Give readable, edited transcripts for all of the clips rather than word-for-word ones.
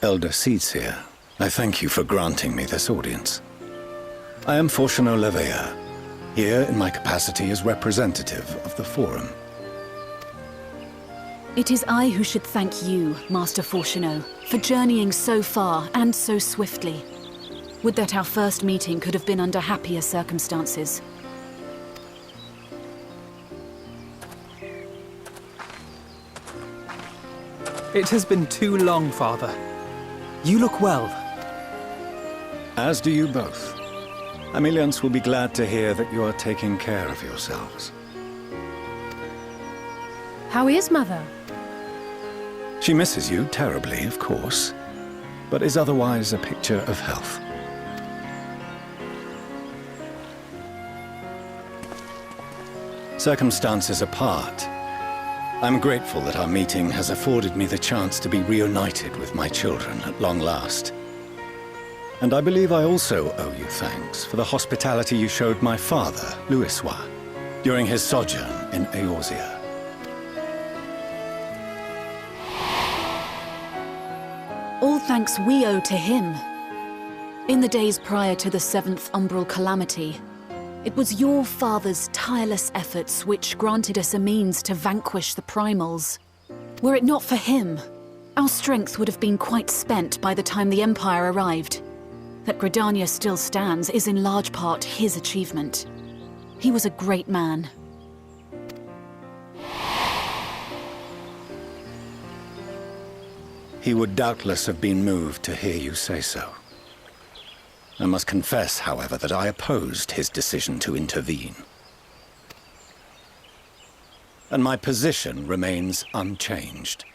Elder Seedseer, I thank you for granting me this audience. I am Fortuno Levea, here in my capacity as representative of the Forum. It is I who should thank you, Master Fortuno, for journeying so far and so swiftly. Would that our first meeting could have been under happier circumstances. It has been too long, Father. You look well. As do you both. Ameliance will be glad to hear that you are taking care of yourselves. How is Mother? She misses you terribly, of course, but is otherwise a picture of health. Circumstances apart, I'm grateful that our meeting has afforded me the chance to be reunited with my children at long last. And I believe I also owe you thanks for the hospitality you showed my father, Louisoix, during his sojourn in Eorzea. All thanks we owe to him. In the days prior to the 7th Umbral Calamity, it was your father's tireless efforts which granted us a means to vanquish the Primals. Were it not for him, our strength would have been quite spent by the time the Empire arrived. That Gridania still stands is in large part his achievement. He was a great man. He would doubtless have been moved to hear you say so. I must confess, however, that I opposed his decision to intervene. And my position remains unchanged.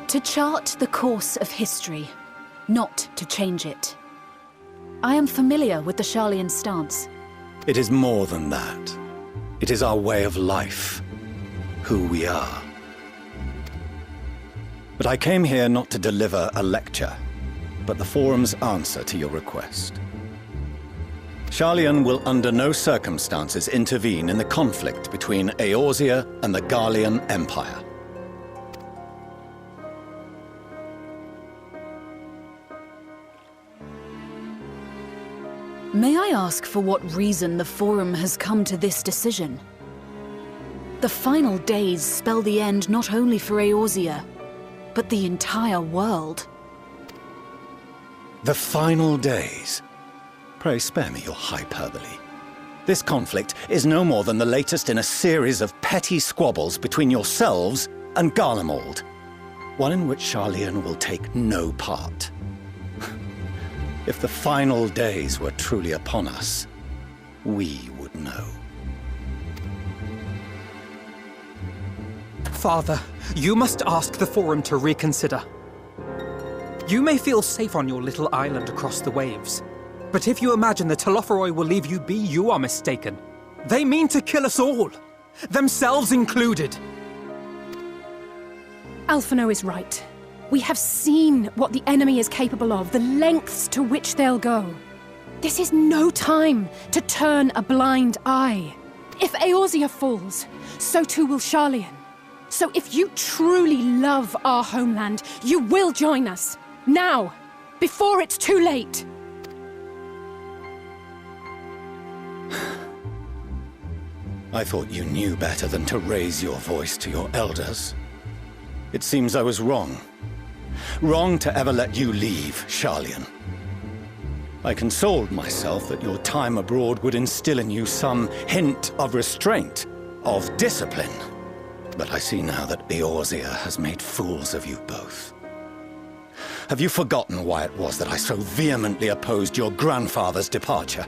To chart the course of history, not to change it. I am familiar with the Sharlayan stance. It is more than that. It is our way of life, who we are. But I came here not to deliver a lecture, but the Forum's answer to your request. Sharlayan will under no circumstances intervene in the conflict between Eorzea and the Garlean Empire. May I ask for what reason the Forum has come to this decision? The final days spell the end not only for Eorzea, but the entire world. The final days? Pray spare me your hyperbole. This conflict is no more than the latest in a series of petty squabbles between yourselves and Garlemald, one in which Sharlayan will take no part. If the final days were truly upon us, we would know. Father, you must ask the Forum to reconsider. You may feel safe on your little island across the waves, but if you imagine the Telophoroi will leave you be, you are mistaken. They mean to kill us all, themselves included. Alphino is right. We have seen what the enemy is capable of, the lengths to which they'll go. This is no time to turn a blind eye. If Eorzea falls, so too will Sharlayan. So if you truly love our homeland, you will join us. Now, before it's too late. I thought you knew better than to raise your voice to your elders. It seems I was wrong. Wrong to ever let you leave, Sharlayan. I consoled myself that your time abroad would instill in you some hint of restraint, of discipline. But I see now that Eorzea has made fools of you both. Have you forgotten why it was that I so vehemently opposed your grandfather's departure?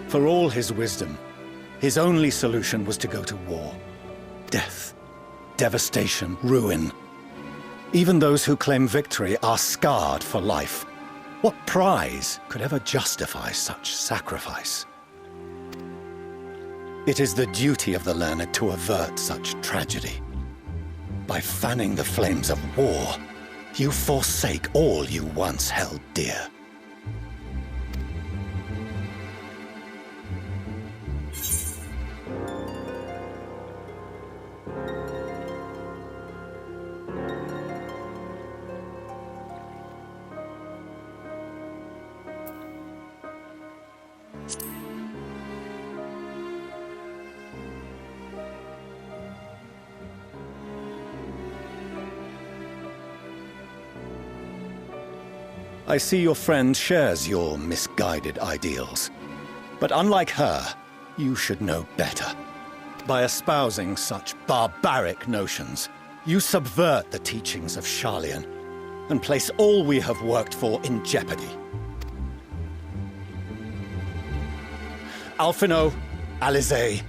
For all his wisdom, his only solution was to go to war. Death, devastation, ruin. Even those who claim victory are scarred for life. What prize could ever justify such sacrifice? It is the duty of the learned to avert such tragedy. By fanning the flames of war, you forsake all you once held dear. I see your friend shares your misguided ideals. But unlike her, you should know better. By espousing such barbaric notions, you subvert the teachings of Sharlayan and place all we have worked for in jeopardy. Alphino, Alizé,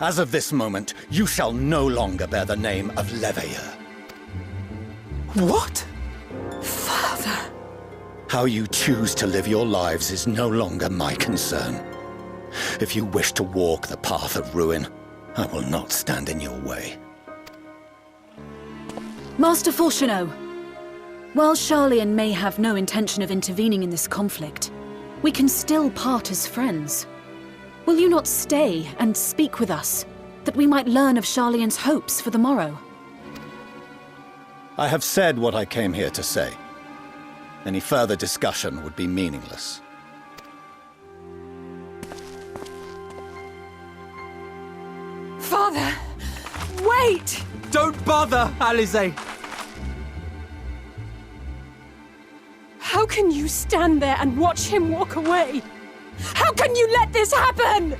as of this moment, you shall no longer bear the name of Leveilleur. What? Father! How you choose to live your lives is no longer my concern. If you wish to walk the path of ruin, I will not stand in your way. Master Fourcheneau, while Sharlayan may have no intention of intervening in this conflict, we can still part as friends. Will you not stay and speak with us, that we might learn of Sharlayan's hopes for the morrow? I have said what I came here to say. Any further discussion would be meaningless. Father! Wait! Don't bother, Alizé! How can you stand there and watch him walk away? How can you let this happen?